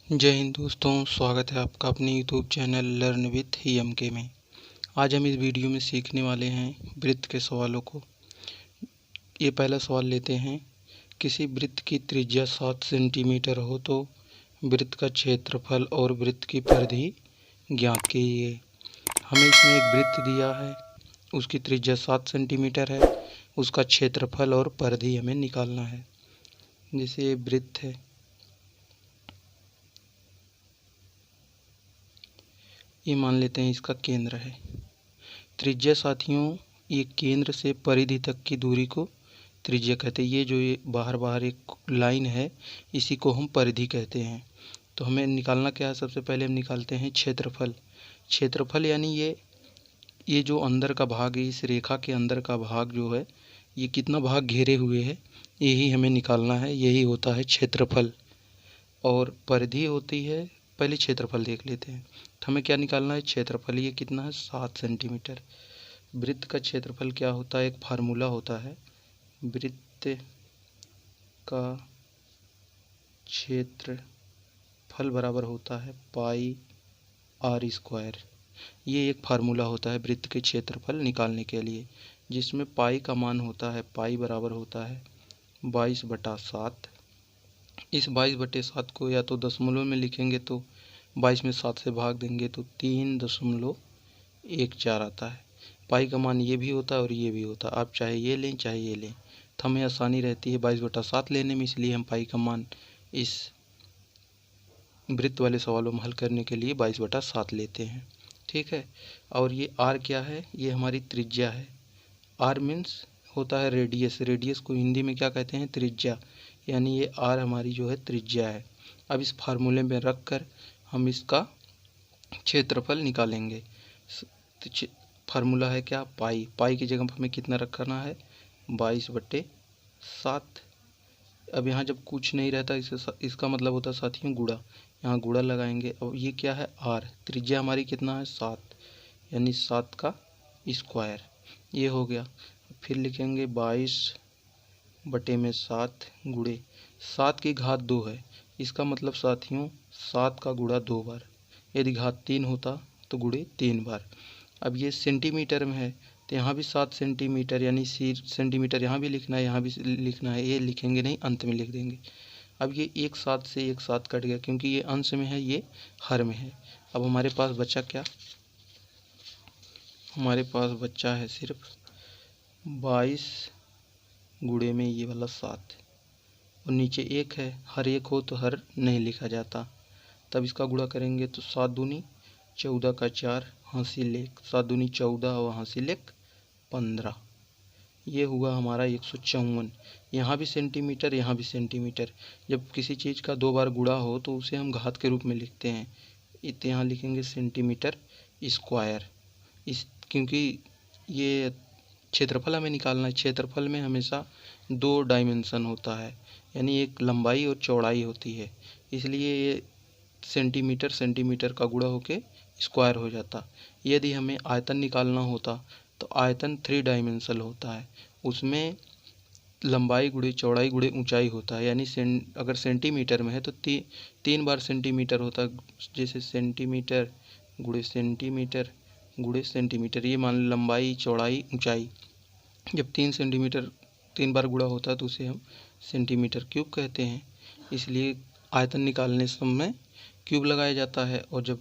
जय हिंद दोस्तों, स्वागत है आपका अपने YouTube channel learn with MK में। आज हम इस वीडियो में सीखने वाले हैं वृत्त के सवालों को। ये पहला सवाल लेते हैं। किसी वृत्त की त्रिज्या 7 सेंटीमीटर हो तो वृत्त का क्षेत्रफल और वृत्त की परिधि ज्ञात कीजिए। हमें इसमें एक वृत्त दिया है, उसकी त्रिज्या 7 सेंटीमीटर है, उसका क्षेत्रफल और परिधि हमें निकालना है। जैसे ये वृत्त है, ये मान लेते हैं इसका केंद्र है। त्रिज्या साथियों, ये केंद्र से परिधि तक की दूरी को त्रिज्या कहते हैं। ये जो ये बाहर बाहर एक लाइन है, इसी को हम परिधि कहते हैं। तो हमें निकालना क्या है? सबसे पहले हम निकालते हैं क्षेत्रफल। क्षेत्रफल यानी ये जो अंदर का भाग है, इस रेखा के अंदर का भाग जो है, ये कितना भाग घेरे हुए है, यही हमें निकालना है। यही होता है क्षेत्रफल। और परिधि होती है, पहले क्षेत्रफल देख लेते हैं। तो हमें क्या निकालना है? क्षेत्रफल। ये कितना है? 7 सेंटीमीटर। वृत्त का क्षेत्रफल क्या होता है? एक फार्मूला होता है, वृत्त का क्षेत्रफल बराबर होता है पाई आर स्क्वायर। ये एक फार्मूला होता है वृत्त के क्षेत्रफल निकालने के लिए, जिसमें पाई का मान होता है, पाई बराबर होता है 22/7। इस 22/7 को या तो दशमलव में लिखेंगे तो 22 में 7 से भाग देंगे तो 3.14 आता है। पाई का मान ये भी होता है और ये भी होता है। आप चाहे ये लें चाहे ये लें, तो हमें आसानी रहती है 22/7 लेने में, इसलिए हम पाई का मान इस वृत्त वाले सवालों में हल करने के लिए 22/7 लेते हैं। ठीक है। और ये आर क्या है? ये हमारी त्रिज्या है। आर मीन्स होता है रेडियस। रेडियस को हिंदी में क्या कहते हैं? त्रिज्या। यानी ये आर हमारी जो है त्रिज्या है। अब इस फार्मूले में रख कर हम इसका क्षेत्रफल निकालेंगे। फार्मूला है क्या? पाई। पाई की जगह हमें कितना रखना है? 22/7। अब यहाँ जब कुछ नहीं रहता, इसका मतलब होता है साथियों गुणा। यहाँ गुणा लगाएंगे। और ये क्या है? आर। त्रिज्या हमारी कितना है? 7, यानी 7 का स्क्वायर। ये हो गया। फिर लिखेंगे 22/7 गुणे 7 की घात 2 है। इसका मतलब साथियों 7 का गुणा 2 बार। यदि घात 3 होता तो गुणे 3 बार। अब ये सेंटीमीटर में है, तो यहाँ भी 7 सेंटीमीटर, यानी सेंटीमीटर यहाँ भी लिखना है, यहाँ भी लिखना है। ये लिखेंगे नहीं, अंत में लिख देंगे। अब ये एक 7 से एक 7 कट गया, क्योंकि ये अंश में है, ये हर में है। अब हमारे पास बचा क्या? हमारे पास बचा है सिर्फ 22 गुणे में ये वाला 7, और नीचे एक है। हर एक हो तो हर नहीं लिखा जाता। तब इसका गुणा करेंगे तो 7 दूनी 14 का 4 हासिल 1, 7 दूनी 14 और हासिल 1 15। ये हुआ हमारा 154। यहाँ भी सेंटीमीटर, यहाँ भी सेंटीमीटर। जब किसी चीज़ का 2 बार गुणा हो तो उसे हम घात के रूप में लिखते हैं। यहाँ लिखेंगे सेंटीमीटर स्क्वायर। क्योंकि ये क्षेत्रफल हमें निकालना है। क्षेत्रफल में हमेशा 2 डायमेंशन होता है, यानी एक लंबाई और चौड़ाई होती है। इसलिए ये सेंटीमीटर सेंटीमीटर का गुणा होके स्क्वायर हो जाता। यदि हमें आयतन निकालना होता तो आयतन 3 डायमेंशनल होता है। उसमें लंबाई गुणे चौड़ाई गुणे ऊंचाई होता है। यानी अगर सेंटीमीटर में है तो 3 बार सेंटीमीटर होता है। जैसे सेंटीमीटर गुणे सेंटीमीटर गुणे सेंटीमीटर, ये मान लंबाई चौड़ाई ऊंचाई। जब 3 सेंटीमीटर 3 बार गुणा होता है तो उसे हम सेंटीमीटर क्यूब कहते हैं। इसलिए आयतन निकालने समय क्यूब लगाया जाता है, और जब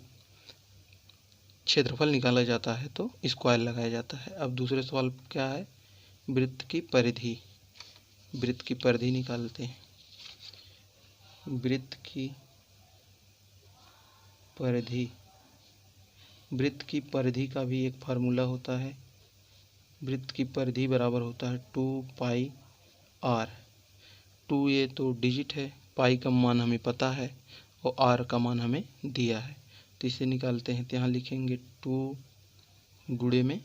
क्षेत्रफल निकाला जाता है तो स्क्वायर लगाया जाता है। अब दूसरे सवाल क्या है? वृत्त की परिधि। वृत्त की परिधि निकालते हैं। वृत्त की परिधि। वृत्त की परिधि का भी एक फार्मूला होता है। वृत्त की परिधि बराबर होता है 2 पाई आर। 2 ये तो डिजिट है, पाई का मान हमें पता है और आर का मान हमें दिया है, तो इसे निकालते हैं। तो यहाँ लिखेंगे 2 गुणे में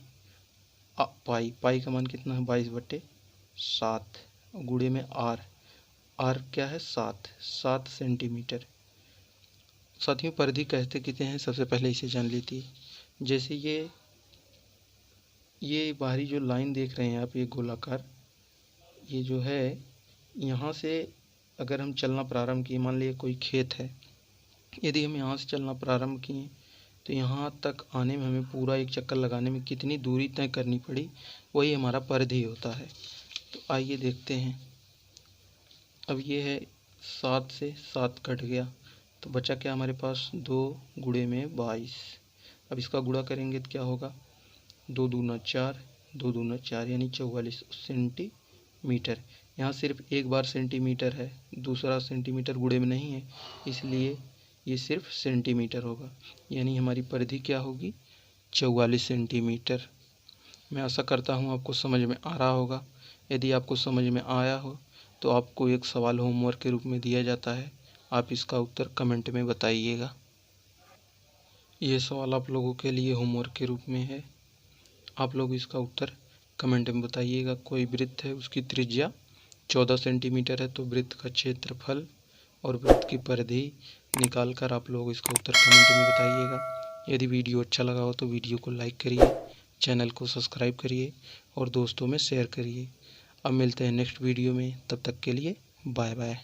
पाई। पाई का मान कितना है? 22/7 गुणे में आर। आर क्या है? 7 सेंटीमीटर। साथियों परिधि कहते कितने हैं, सबसे पहले इसे जान लीजिए। जैसे ये बाहरी जो लाइन देख रहे हैं आप, ये गोलाकार, ये जो है, यहाँ से अगर हम चलना प्रारंभ किए, मान लीजिए कोई खेत है, यदि हम यहाँ से चलना प्रारंभ किए तो यहाँ तक आने में हमें पूरा एक चक्कर लगाने में कितनी दूरी तय करनी पड़ी, वही हमारा परिधि होता है। तो आइए देखते हैं। अब ये है 7 से 7 कट गया, तो बचा क्या हमारे पास, 2 गुणे में 22। अब इसका गुणा करेंगे तो क्या होगा, 2 दूना 4, 2 दूना 4 यानी 44 सेंटीमीटर। यहाँ सिर्फ एक बार सेंटीमीटर है, दूसरा सेंटीमीटर गुणे में नहीं है, इसलिए ये सिर्फ सेंटीमीटर होगा। यानी हमारी परिधि क्या होगी, 44 सेंटीमीटर। मैं आशा करता हूँ आपको समझ में आ रहा होगा। यदि आपको समझ में आया हो तो आपको एक सवाल होमवर्क के रूप में दिया जाता है, आप इसका उत्तर कमेंट में बताइएगा। ये सवाल आप लोगों के लिए होमवर्क के रूप में है, आप लोग इसका उत्तर कमेंट में बताइएगा। कोई वृत्त है, उसकी त्रिज्या 14 सेंटीमीटर है, तो वृत्त का क्षेत्रफल और वृत्त की परिधि निकाल कर आप लोग इसका उत्तर कमेंट में बताइएगा। यदि वीडियो अच्छा लगा हो तो वीडियो को लाइक करिए, चैनल को सब्सक्राइब करिए और दोस्तों में शेयर करिए। अब मिलते हैं नेक्स्ट वीडियो में, तब तक के लिए बाय बाय।